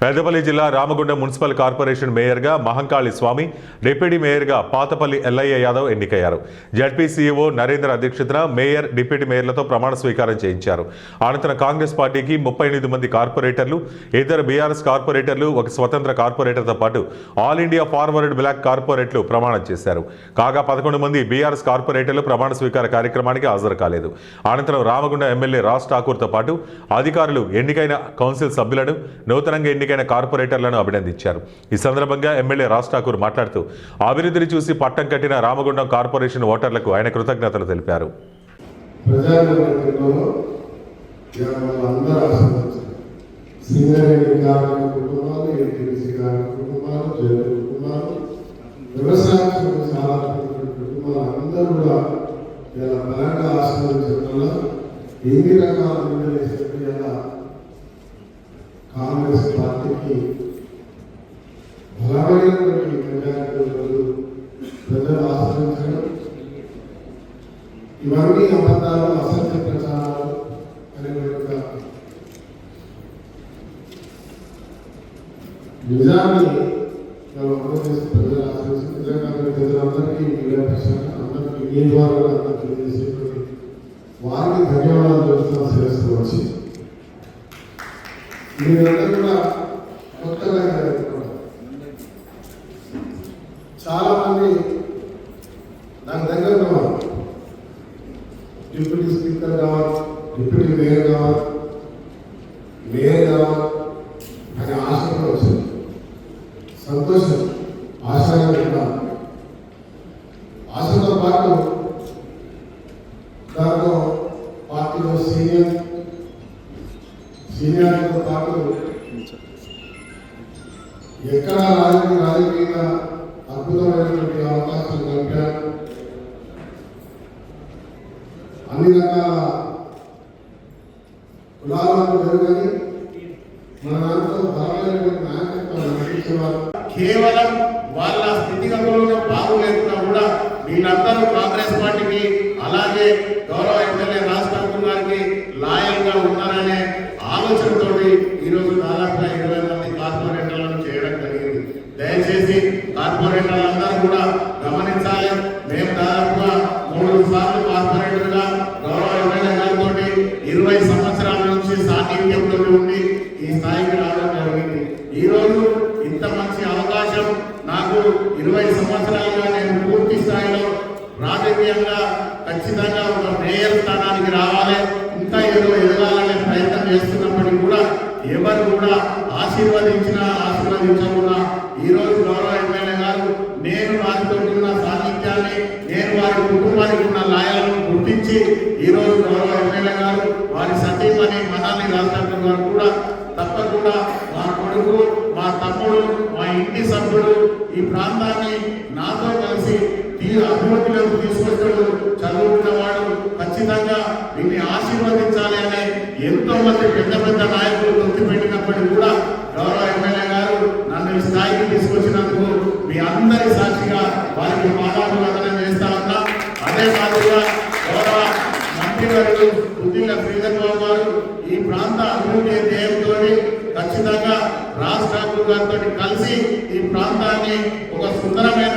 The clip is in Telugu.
పెద్దపల్లి జిల్లా రామగుండం మున్సిపల్ కార్పొరేషన్ మేయర్గా మహంకాళి స్వామి, డిప్యూటీ మేయర్గా పాతపల్లి ఎల్లయ్య యాదవ్ ఎన్నికయ్యారు. జడ్పీ సీఈఓ నరేంద్ర అధ్యక్షతన మేయర్, డిప్యూటీ మేయర్లతో ప్రమాణ స్వీకారం చేయించారు. అనంతరం కాంగ్రెస్ పార్టీకి 38 మంది కార్పొరేటర్లు, 2 బీఆర్ఎస్ కార్పొరేటర్లు, 1 స్వతంత్ర కార్పొరేటర్తో పాటు ఆల్ ఇండియా ఫార్వర్డ్ బ్లాక్ కార్పొరేట్లు ప్రమాణం చేశారు. కాగా 11 మంది బీఆర్ఎస్ కార్పొరేటర్లు ప్రమాణ స్వీకార కార్యక్రమానికి హాజరు కాలేదు. అనంతరం రామగుండం ఎమ్మెల్యే రాజ్ ఠాకూర్తో పాటు అధికారులు ఎన్నికైన కౌన్సిల్ సభ్యులను, నూతనంగా ఎన్నికైన కార్పొరేటర్లను అభినందించారు. ఈ సందర్భంగా ఎమ్మెల్యే రాజ్ ఠాకూర్ మాట్లాడుతూ అభివృద్ధిని చూసి పట్టం కట్టిన రామగుండం కార్పొరేషన్ ఓటర్లకు ఆయన కృతజ్ఞతలు తెలిపారు. కాంగ్రెస్ పార్టీకి బలమైనటువంటి ప్రజలు ఆశ్రయించడం, ఇవన్నీ అబద్ధాలు, అసత్య ప్రచారాలు అనే నిజాన్ని ప్రజలు ఆశ్రయించి ప్రజలందరికీ అందరికీ మీ ద్వారా తెలియజేసేటువంటి వారికి ధన్యవాదాలు చేస్తూ వచ్చి మీరందరూ కూడా కొత్తగా చాలా మంది నాకు దగ్గర కావాలి, డిప్యూటీ స్పీకర్ కావాలి, డిప్యూటీ మేయర్ కావాలి, మేయర్ కావాలి అనే ఆశతో వచ్చింది. సంతోషం, ఆశగా ఉండాలి. ఆశతో పాటు దాంతో పార్టీలో సీనియర్తో పాటు ఎక్కడ రాజకీయ అద్భుతమైనటువంటి అవకాశం కల్పారు. అన్ని రకాల కులాలకు జరుగుతుంది. మన దాంట్లో బలమైనటువంటి నాయకత్వం నడిపించేవారు. కేవలం వాళ్ళ స్థితిగతుల్లో బాగులేకున్నా కూడా వీళ్ళందరూ కాంగ్రెస్ పార్టీకి, అలాగే గౌరవ ఎమ్మెల్యే రాజ్ ఠాకూర్ గారికి లాయల్గా ఉన్నారనే ఆలోచనతో ఈరోజు దాదాపుగా 20 మంది కార్పొరేటర్లను చేయడం జరిగింది. దయచేసి కార్పొరేటర్లందరూ కూడా గమనించాలి. మేము దాదాపుగా 3 సార్లు కార్పొరేటర్గా గౌరవ ఎమ్మెల్యే గారితో 20 సంవత్సరాల నుంచి సాన్నిధ్యంతో ఉండి ఈ స్థాయికి రావడం జరిగింది. ఈరోజు ఇంత మంచి అవకాశం నాకు 20 సంవత్సరాలుగా నేను పూర్తి స్థాయిలో రాజకీయంగా ఖచ్చితంగా ఒక మేయర్ స్థానానికి రావాలి, ఇంకా ఏదో ఎదగాలనే ప్రయత్నం చేస్తున్నప్పటికీ కూడా ఎవరు కూడా ఆశీర్వదించకుండా ఈరోజు గౌరవ ఎమ్మెల్యే గారు నేను వారితో ఉన్న సాన్నిధ్యాన్ని, నేను వారి కుటుంబానికి ఉన్న లాయలను గుర్తించి ఈరోజు గౌరవ ఎమ్మెల్యే గారు వారి సతీమణి మనాలి రాజ్ ఠాకూర్ గారు కూడా తప్పకుండా మా కొడుకు, మా తమ్ముడు, మా ఇంటి సభ్యుడు ఈ ప్రాంతాన్ని నాతో కలిసి అభివృద్ధిలోకి తీసుకొస్తాడు, చదువుకున్నవాడు, ఖచ్చితంగా వీటిని ఆశీర్వదించాలి అనే ఎంతో మంది పెద్ద నాయకులు తొత్తి పెట్టినప్పటికీ కూడా గౌరవ ఎమ్మెల్యే గారు నన్ను ఈ స్థాయికి తీసుకొచ్చినందుకు మీ అందరి సాక్షిగా వారికి పాదాభివందనం చేస్తా ఉన్నా. అదే మాదిరిగా గౌరవ మంత్రివర్యులు ఉద్దిల శ్రీధర్ బాబు గారు ఈ ప్రాంత అభివృద్ధి ధ్యేయంతో ఖచ్చితంగా రాజ్ ఠాకూర్ గారితో కలిసి ఈ ప్రాంతాన్ని ఒక సుందరమైన